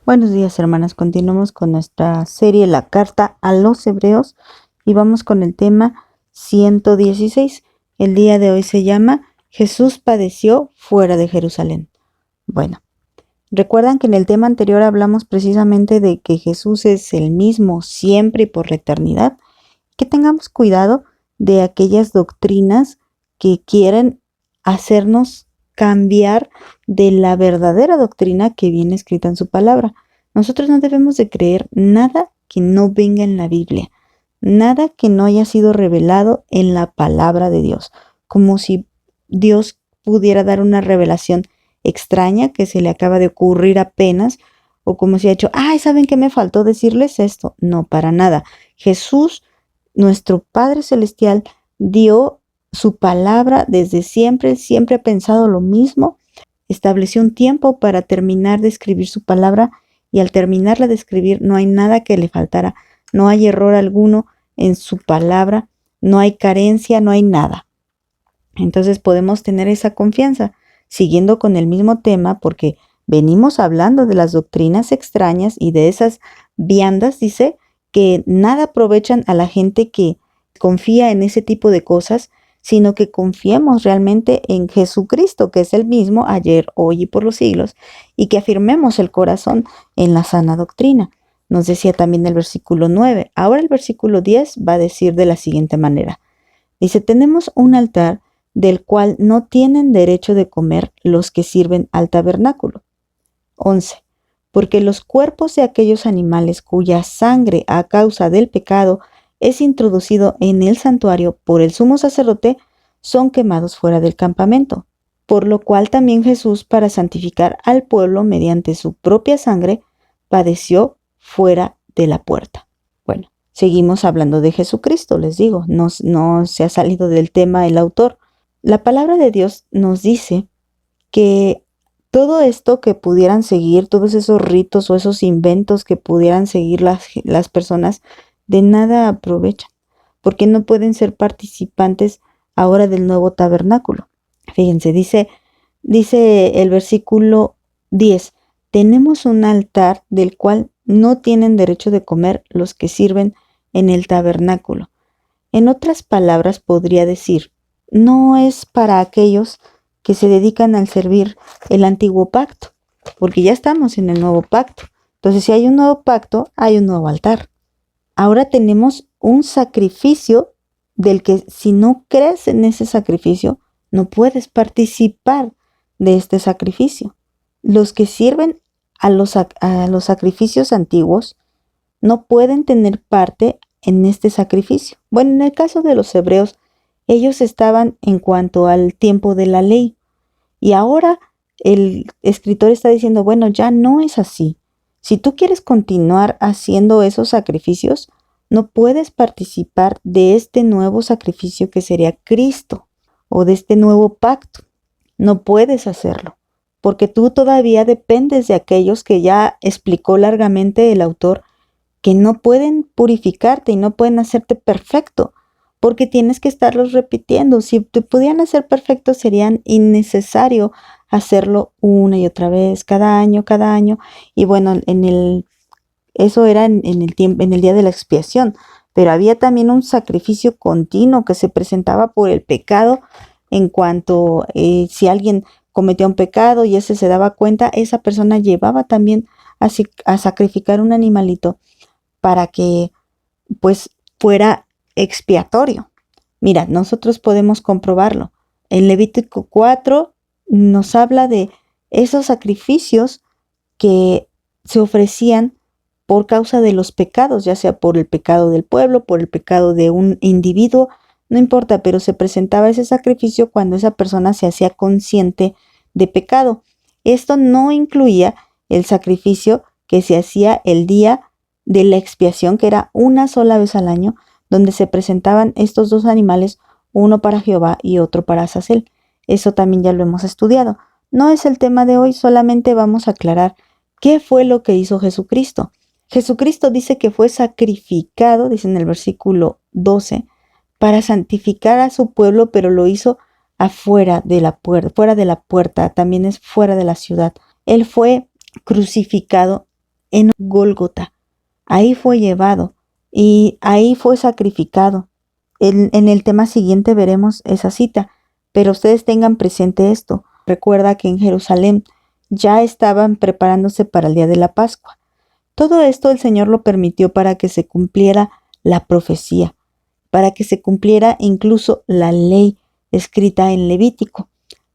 Buenos días, hermanas. Continuamos con nuestra serie La Carta a los Hebreos y vamos con el tema 116. El día de hoy se llama Jesús padeció fuera de Jerusalén. Bueno, recuerdan que en el tema anterior hablamos precisamente de que Jesús es el mismo siempre y por la eternidad. Que tengamos cuidado de aquellas doctrinas que quieren hacernos cambiar de la verdadera doctrina que viene escrita en su palabra. Nosotros no debemos de creer nada que no venga en la Biblia, nada que no haya sido revelado en la palabra de Dios, como si Dios pudiera dar una revelación extraña que se le acaba de ocurrir apenas, o como si ha hecho, ay, ¿saben qué me faltó decirles esto? No, para nada. Jesús, nuestro Padre Celestial, dio su palabra desde siempre, siempre ha pensado lo mismo, estableció un tiempo para terminar de escribir su palabra y al terminarla de escribir no hay nada que le faltara, no hay error alguno en su palabra, no hay carencia, no hay nada. Entonces podemos tener esa confianza, siguiendo con el mismo tema, porque venimos hablando de las doctrinas extrañas y de esas viandas, dice, que nada aprovechan a la gente que confía en ese tipo de cosas, sino que confiemos realmente en Jesucristo, que es el mismo ayer, hoy y por los siglos, y que afirmemos el corazón en la sana doctrina. Nos decía también el versículo 9. Ahora el versículo 10 va a decir de la siguiente manera. Dice, tenemos un altar del cual no tienen derecho de comer los que sirven al tabernáculo. 11. Porque los cuerpos de aquellos animales cuya sangre a causa del pecado es introducido en el santuario por el sumo sacerdote, son quemados fuera del campamento. Por lo cual también Jesús, para santificar al pueblo mediante su propia sangre, padeció fuera de la puerta. Bueno, seguimos hablando de Jesucristo, les digo, no se ha salido del tema el autor. La palabra de Dios nos dice que todo esto que pudieran seguir, todos esos ritos o esos inventos que pudieran seguir las personas, de nada aprovechan, porque no pueden ser participantes ahora del nuevo tabernáculo. Fíjense, dice el versículo 10, tenemos un altar del cual no tienen derecho de comer los que sirven en el tabernáculo. En otras palabras, podría decir, no es para aquellos que se dedican al servir el antiguo pacto, porque ya estamos en el nuevo pacto. Entonces, si hay un nuevo pacto, hay un nuevo altar. Ahora tenemos un sacrificio del que si no crees en ese sacrificio, no puedes participar de este sacrificio. Los que sirven a los sacrificios antiguos no pueden tener parte en este sacrificio. Bueno, en el caso de los hebreos, ellos estaban en cuanto al tiempo de la ley. Y ahora el escritor está diciendo, bueno, ya no es así. Si tú quieres continuar haciendo esos sacrificios, no puedes participar de este nuevo sacrificio que sería Cristo o de este nuevo pacto. No puedes hacerlo, porque tú todavía dependes de aquellos que ya explicó largamente el autor, que no pueden purificarte y no pueden hacerte perfecto, porque tienes que estarlos repitiendo. Si te pudieran hacer perfecto, serían innecesario hacerlo una y otra vez, cada año. Y bueno, eso era en el día de la expiación, pero había también un sacrificio continuo que se presentaba por el pecado en cuanto si alguien cometía un pecado y ese se daba cuenta, esa persona llevaba también a sacrificar un animalito para que pues fuera expiatorio. Mira, nosotros podemos comprobarlo. En Levítico 4 nos habla de esos sacrificios que se ofrecían por causa de los pecados, ya sea por el pecado del pueblo, por el pecado de un individuo, no importa, pero se presentaba ese sacrificio cuando esa persona se hacía consciente de pecado. Esto no incluía el sacrificio que se hacía el día de la expiación, que era una sola vez al año, donde se presentaban estos dos animales, uno para Jehová y otro para Azazel. Eso también ya lo hemos estudiado. No es el tema de hoy, solamente vamos a aclarar qué fue lo que hizo Jesucristo. Jesucristo dice que fue sacrificado, dice en el versículo 12, para santificar a su pueblo, pero lo hizo afuera de la puerta, también es fuera de la ciudad. Él fue crucificado en Gólgota. Ahí fue llevado y ahí fue sacrificado. En el tema siguiente veremos esa cita, pero ustedes tengan presente esto. Recuerda que en Jerusalén ya estaban preparándose para el día de la Pascua. Todo esto el Señor lo permitió para que se cumpliera la profecía, para que se cumpliera incluso la ley escrita en Levítico.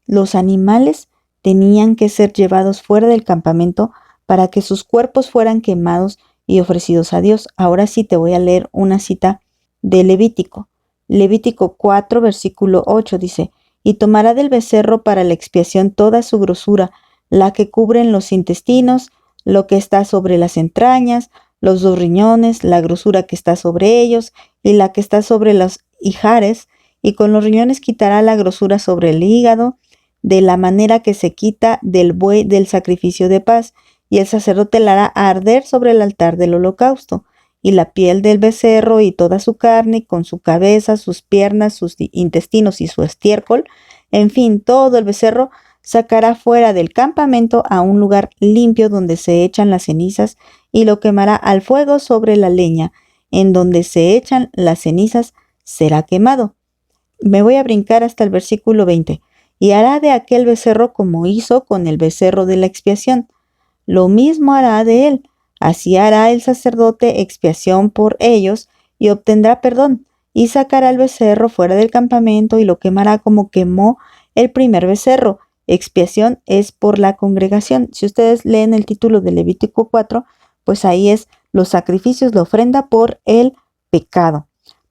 Los animales tenían que ser llevados fuera del campamento para que sus cuerpos fueran quemados y ofrecidos a Dios. Ahora sí te voy a leer una cita de Levítico. Levítico 4, versículo 8 dice: y tomará del becerro para la expiación toda su grosura, la que cubren los intestinos, lo que está sobre las entrañas, los dos riñones, la grosura que está sobre ellos y la que está sobre los ijares, y con los riñones quitará la grosura sobre el hígado, de la manera que se quita del buey del sacrificio de paz, y el sacerdote la hará arder sobre el altar del holocausto, y la piel del becerro y toda su carne, con su cabeza, sus piernas, sus intestinos y su estiércol, en fin, todo el becerro sacará fuera del campamento a un lugar limpio donde se echan las cenizas, y lo quemará al fuego sobre la leña. En donde se echan las cenizas será quemado. Me voy a brincar hasta el versículo 20. Y hará de aquel becerro como hizo con el becerro de la expiación. Lo mismo hará de él. Así hará el sacerdote expiación por ellos y obtendrá perdón. Y sacará el becerro fuera del campamento y lo quemará como quemó el primer becerro. Expiación es por la congregación. Si ustedes leen el título de Levítico 4, pues ahí es los sacrificios, la ofrenda por el pecado.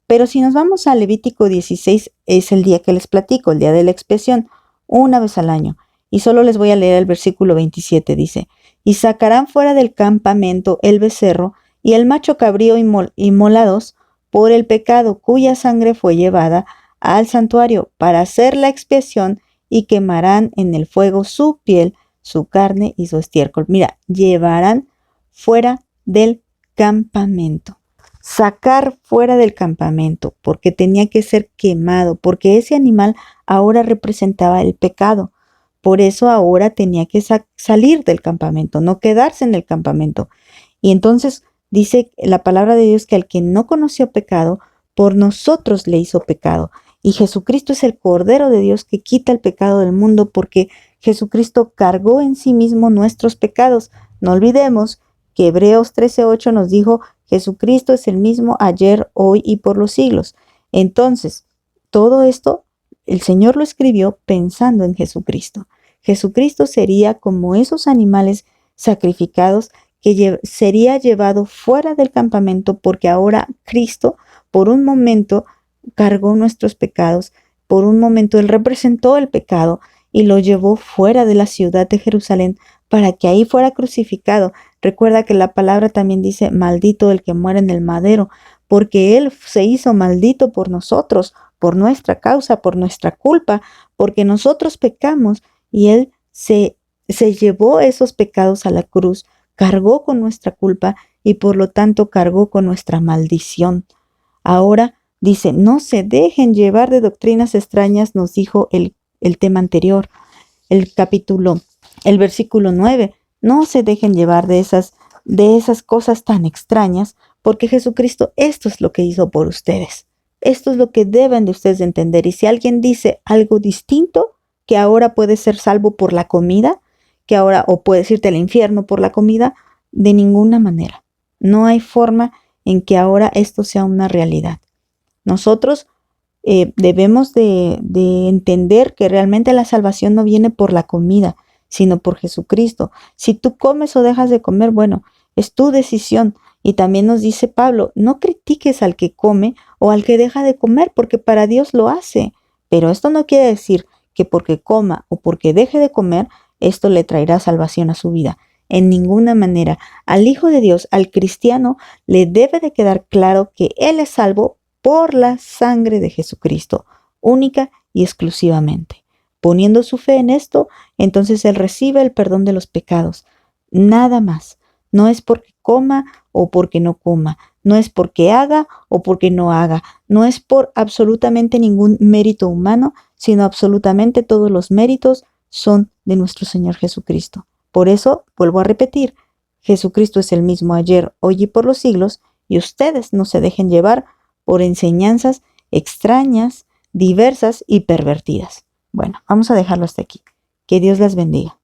Pero si nos vamos a Levítico 16, es el día que les platico, el día de la expiación, una vez al año. Y solo les voy a leer el versículo 27, dice: y sacarán fuera del campamento el becerro y el macho cabrío inmolados por el pecado, cuya sangre fue llevada al santuario para hacer la expiación, y quemarán en el fuego su piel, su carne y su estiércol. Mira, llevarán fuera del campamento. Sacar fuera del campamento, porque tenía que ser quemado, porque ese animal ahora representaba el pecado. Por eso ahora tenía que salir del campamento, no quedarse en el campamento. Y entonces dice la palabra de Dios que al que no conoció pecado, por nosotros le hizo pecado. Y Jesucristo es el Cordero de Dios que quita el pecado del mundo, porque Jesucristo cargó en sí mismo nuestros pecados. No olvidemos que Hebreos 13:8 nos dijo: Jesucristo es el mismo ayer, hoy y por los siglos. Entonces, todo esto el Señor lo escribió pensando en Jesucristo. Jesucristo sería como esos animales sacrificados que sería llevado fuera del campamento, porque ahora Cristo por un momento cargó nuestros pecados, por un momento Él representó el pecado y lo llevó fuera de la ciudad de Jerusalén para que ahí fuera crucificado. Recuerda que la palabra también dice: maldito el que muere en el madero, porque Él se hizo maldito por nosotros, por nuestra causa, por nuestra culpa, porque nosotros pecamos y Él se llevó esos pecados a la cruz, cargó con nuestra culpa y por lo tanto cargó con nuestra maldición. Ahora dice: no se dejen llevar de doctrinas extrañas, nos dijo el tema anterior, el versículo 9. No se dejen llevar de esas cosas tan extrañas, porque Jesucristo esto es lo que hizo por ustedes. Esto es lo que deben de ustedes entender. Y si alguien dice algo distinto, que ahora puede ser salvo por la comida, que ahora, o puedes irte al infierno por la comida, de ninguna manera. No hay forma en que ahora esto sea una realidad. Nosotros debemos de entender que realmente la salvación no viene por la comida, sino por Jesucristo. Si tú comes o dejas de comer, bueno, es tu decisión. Y también nos dice Pablo: no critiques al que come o al que deja de comer, porque para Dios lo hace. Pero esto no quiere decir que porque coma o porque deje de comer, esto le traerá salvación a su vida. En ninguna manera. Al Hijo de Dios, al cristiano, le debe de quedar claro que Él es salvo por la sangre de Jesucristo, única y exclusivamente. Poniendo su fe en esto, entonces Él recibe el perdón de los pecados. Nada más. No es porque coma o porque no coma. No es porque haga o porque no haga. No es por absolutamente ningún mérito humano, sino absolutamente todos los méritos son de nuestro Señor Jesucristo. Por eso, vuelvo a repetir, Jesucristo es el mismo ayer, hoy y por los siglos, y ustedes no se dejen llevar por enseñanzas extrañas, diversas y pervertidas. Bueno, vamos a dejarlo hasta aquí. Que Dios las bendiga.